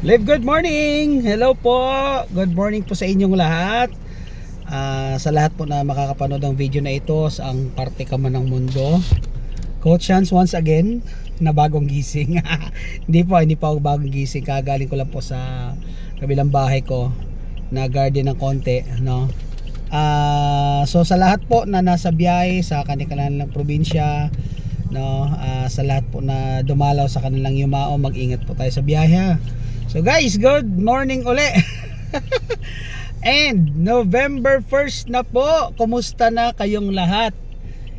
Live, good morning! Hello po! Good morning po sa inyong lahat. Sa lahat po na makakapanood ng video na ito sa ang parte ka man ng mundo. Coach Hans once again na bagong gising. Hindi po ako bagong gising. Kagaling ko lang po sa kabilang bahay ko na garden ng konti, no? So sa lahat po na nasa biyahe sa kanilang probinsya, no, sa lahat po na dumalaw sa kanilang yumao, mag-ingat po tayo sa biyahe, ha? So guys, good morning uli. And November 1st na po. Kumusta na kayong lahat?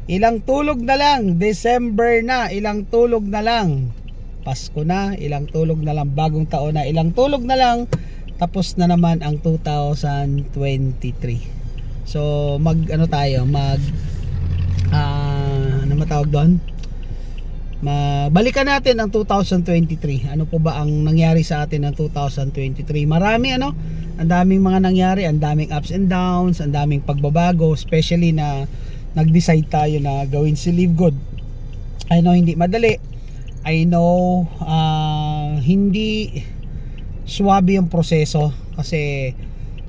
Ilang tulog na lang, December na, ilang tulog na lang, Pasko na, ilang tulog na lang, bagong taon na, ilang tulog na lang, tapos na naman ang 2023. So ano tayo, ano matawag doon? Balikan natin ang 2023. Ano po ba ang nangyari sa atin ng 2023? Marami, ang daming mga nangyari, ang daming ups and downs, ang daming pagbabago, especially na nag-decide tayo na gawin si Live Good. I know hindi madali. I know hindi swabe yung proseso kasi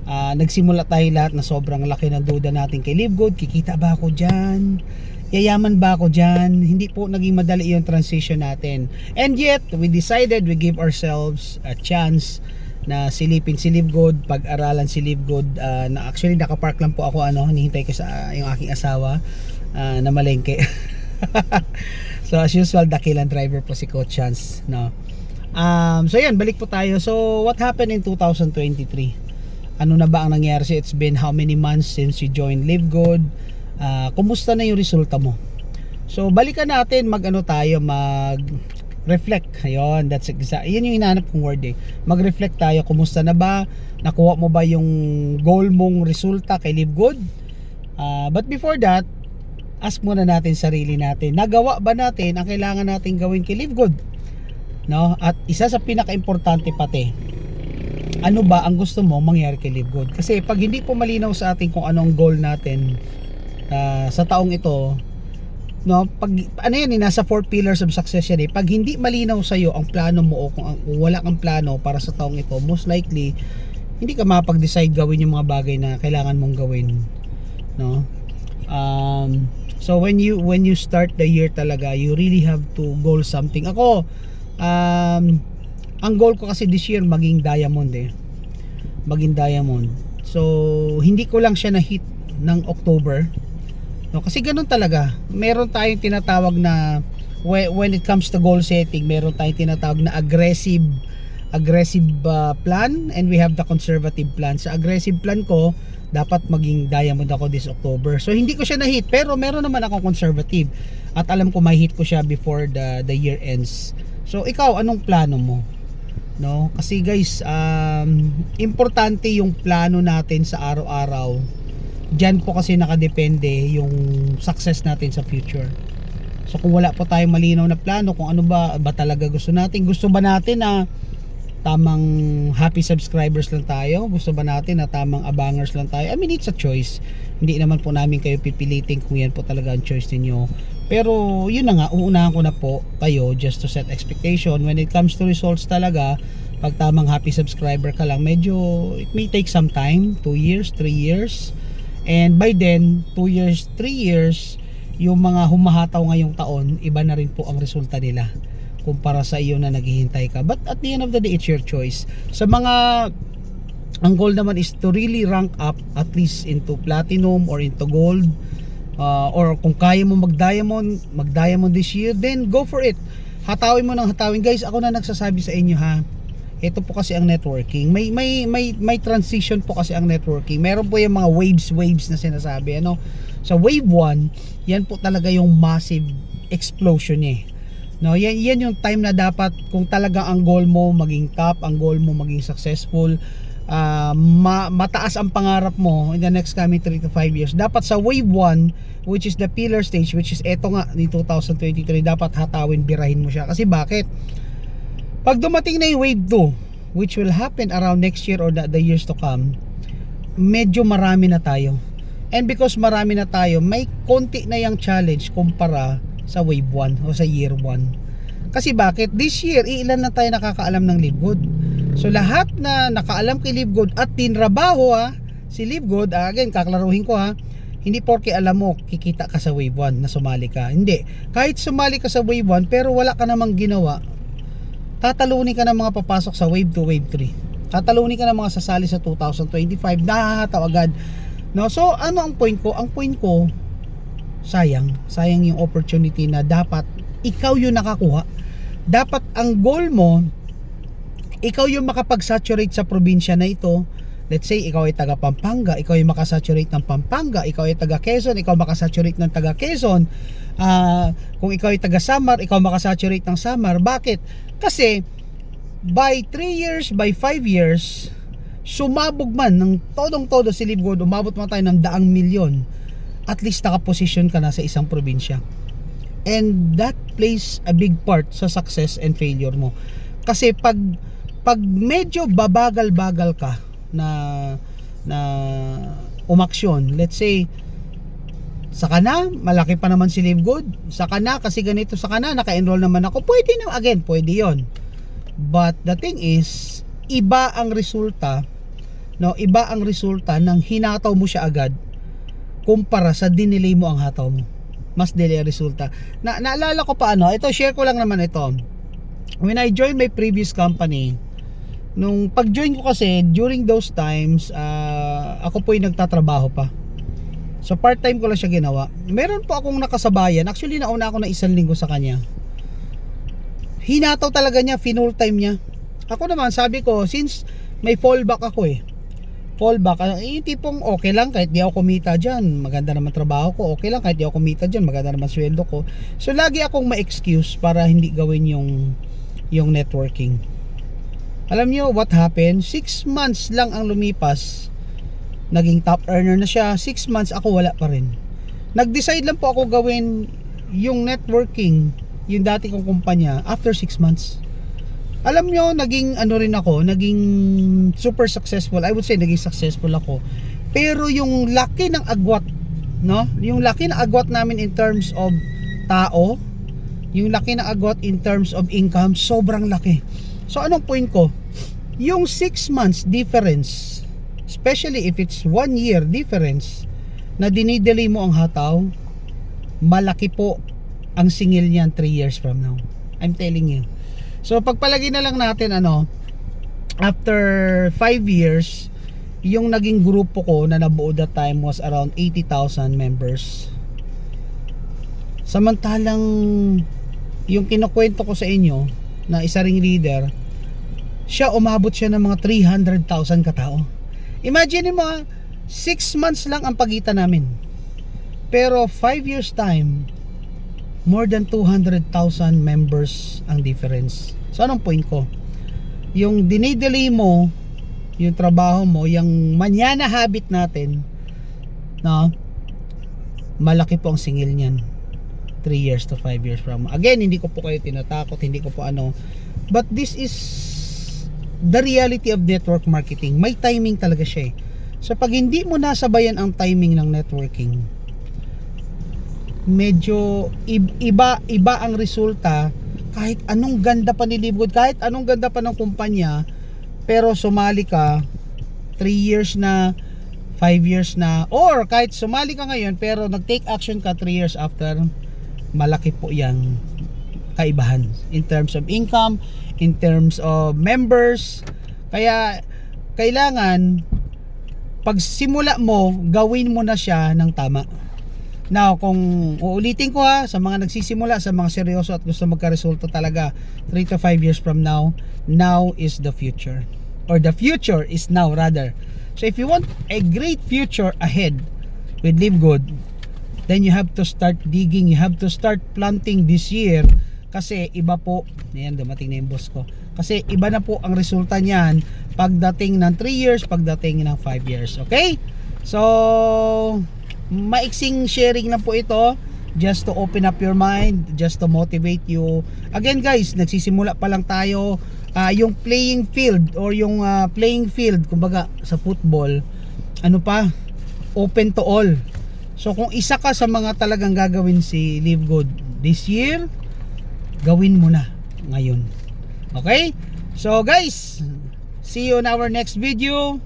nagsimula tayo lahat na sobrang laki ng duda natin kay Live Good. Kikita ba ako dyan? Yayaman ba ako dyan? Hindi po naging madali yung transition natin. And yet, we decided, we give ourselves a chance na silipin si Live Good, pag-aralan si Live Good. Na actually, nakapark lang po ako, hinihintay ko sa yung aking asawa na malengke. So, as usual, dakilang driver po si Coach Chance, no? So, yan, balik po tayo. So, what happened in 2023? Ano na ba ang nangyari? So, it's been how many months since you joined Live Good? Kumusta na yung resulta mo? So balikan natin, mag-reflect. Ayun, that's yun yung hinahanap kong word eh. Mag-reflect tayo, kumusta na ba? Nakuha mo ba yung goal mong resulta kay Live Good? But before that, ask muna natin sarili natin, nagawa ba natin ang kailangan natin gawin kay Live Good? No? At isa sa pinaka-importante pati, ano ba ang gusto mo mangyari kay Live Good? Kasi pag hindi po malinaw sa atin kung anong goal natin sa taong ito, no, pag nasa 4 pillars of success yan eh. Pag hindi malinaw sa iyo ang plano mo, o kung wala kang plano para sa taong ito, most likely hindi ka mapag-decide gawin yung mga bagay na kailangan mong gawin, no? So when you start the year talaga, you really have to goal something. Ako, ang goal ko kasi this year maging diamond eh. Maging diamond. So hindi ko lang siya na-hit ng October. No, kasi ganun talaga. Meron tayong tinatawag na when it comes to goal setting, meron tayong tinatawag na aggressive plan, and we have the conservative plan. Sa aggressive plan ko, dapat maging diamond ako this October. So hindi ko siya na-hit, pero meron naman akong conservative at alam ko ma-hit ko siya before the year ends. So ikaw, anong plano mo? No? Kasi guys, importante yung plano natin sa araw-araw. Diyan po kasi nakadepende yung success natin sa future. So kung wala po tayong malinaw na plano kung ano ba talaga gusto natin, gusto ba natin na tamang happy subscribers lang tayo, gusto ba natin na tamang abangers lang tayo? I mean, it's a choice. Hindi naman po namin kayo pipilitin kung yan po talaga ang choice niyo. Pero yun na nga, uunahan ko na po kayo just to set expectation. When it comes to results talaga, pag tamang happy subscriber ka lang, medyo it may take some time, 2 years, 3 years. And by then, 2 years, 3 years, yung mga humahataw ngayong taon, iba na rin po ang resulta nila kumpara sa iyo na naghihintay ka. But at the end of the day, it's your choice. Sa mga, ang goal naman is to really rank up at least into platinum or into gold. Or kung kaya mo mag-diamond this year, then go for it. Hatawin mo ng hatawin. Guys, ako na nagsasabi sa inyo, ha. Ito po kasi ang networking. May transition po kasi ang networking. Meron po yung mga waves na sinasabi, Sa wave 1, yan po talaga yung massive explosion eh. No, yan yung time na dapat kung talaga ang goal mo maging top, ang goal mo maging successful, mataas ang pangarap mo in the next coming 3 to 5 years. Dapat sa wave 1, which is the pillar stage, which is eto nga ni 2023, dapat hatawin, birahin mo siya. Kasi bakit? Pag dumating na yung wave 2, which will happen around next year or the years to come, medyo marami na tayo. And because marami na tayo, may konti na yung challenge kumpara sa wave 1 o sa year 1. Kasi bakit? This year, ilan na tayo nakakaalam ng Live Good? So lahat na nakaalam kay Live Good at tinrabaho si Live Good, again kaklaruhin ko hindi porke alam mo kikita ka sa Wave 1 na sumali ka. Hindi. Kahit sumali ka sa Wave 1 pero wala ka namang ginawa, tatalunin ka ng mga papasok sa Wave 2, Wave 3. Tatalunin ka ng mga sasali sa 2025, nahahataw agad. No, so ano ang point ko? Ang point ko, sayang yung opportunity na dapat ikaw yung nakakuha. Dapat ang goal mo, ikaw yung makapag-saturate sa probinsya na ito. Let's say ikaw ay taga Pampanga, ikaw ay makasaturate ng Pampanga. Ikaw ay taga Quezon, ikaw makasaturate ng taga Quezon. Kung ikaw ay taga Samar, ikaw makasaturate ng Samar. Bakit? Kasi by 3 years, by 5 years, sumabog man ng todong-todo si Live Good, umabot man tayo ng 100,000,000, at least nakaposisyon ka na sa isang probinsya. And that plays a big part sa success and failure mo. Kasi pag medyo babagal-bagal ka na umaksyon, let's say saka na, malaki pa naman si Live Good, saka na kasi ganito, saka na naka-enroll naman ako, pwede na, again, pwede yon. But the thing is, iba ang resulta, no? Iba ang resulta ng hinataw mo siya agad kumpara sa dinelay mo ang hataw mo. Mas delay ang resulta. Naalala ko pa ito, share ko lang naman ito. When I joined my previous company, nung pag-join ko kasi, during those times, ako po yung nagtatrabaho pa. So part-time ko lang siya ginawa. Meron po akong nakasabayan, actually nauna ako na 1 linggo sa kanya. Hinataw talaga niya, full time niya. Ako naman, sabi ko, since may fallback ako fallback, yung tipong okay lang kahit di ako kumita dyan, maganda naman trabaho ko, okay lang kahit di ako kumita dyan, maganda naman sweldo ko. So lagi akong ma-excuse para hindi gawin yung networking. Alam nyo what happened? 6 months lang ang lumipas, naging top earner na siya. 6 months ako wala pa rin. Nag-decide lang po ako gawin yung networking, yung dati kong kumpanya, after 6 months. Alam nyo, naging rin ako, naging super successful. I would say naging successful ako. Pero yung laki ng agwat, no? Yung laki ng agwat namin in terms of tao, yung laki ng agwat in terms of income, sobrang laki. So anong point ko? Yung 6 months difference, especially if it's 1 year difference, na dinidelay mo ang hataw, malaki po ang singil niyan 3 years from now. I'm telling you. So pagpalagay na lang natin after 5 years, yung naging grupo ko na nabuo that time was around 80,000 members. Samantalang yung kinukwento ko sa inyo na isa ring leader, umabot siya ng mga 300,000 katao. Imagine mo 6 months lang ang pagitan namin. Pero 5 years time, more than 200,000 members ang difference. So anong point ko? Yung dinidelay mo, yung trabaho mo, yung manyana habit natin, no? Malaki po ang singil niyan. 3 years to 5 years from. Again, hindi ko po kayo tinatakot, hindi ko po but this is the reality of network marketing. May timing talaga siya. So pag hindi mo nasabayan ang timing ng networking, medyo iba ang resulta. Kahit anong ganda pa ni Live Good, kahit anong ganda pa ng kumpanya, pero sumali ka 3 years na, 5 years na, or kahit sumali ka ngayon pero nag-take action ka 3 years after, malaki po yang kaibahan in terms of income, in terms of members. Kaya kailangan pag simula mo, gawin mo na siya ng tama. Now, kung uulitin ko sa mga nagsisimula, sa mga seryoso at gusto magka-resulta talaga 3 to 5 years from now, now is the future. Or the future is now rather. So if you want a great future ahead with Live Good, then you have to start digging, you have to start planting this year. Kasi iba po, ayan, dumating na yung boss ko. Kasi iba na po ang resulta niyan pagdating ng 3 years, pagdating ng 5 years. Okay? So maiksing sharing na po ito, just to open up your mind, just to motivate you. Again guys, nagsisimula pa lang tayo. Yung playing field or yung playing field, kumbaga sa football, open to all. So kung isa ka sa mga talagang gagawin si Live Good this year, gawin mo na ngayon. Okay? So guys, See you on our next video.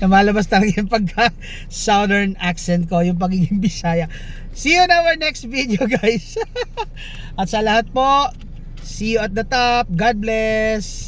Namalabas talaga yung pagka southern accent ko, yung pagiging Bisaya. See you on our next video, guys. At sa lahat po, see you at the top. God bless.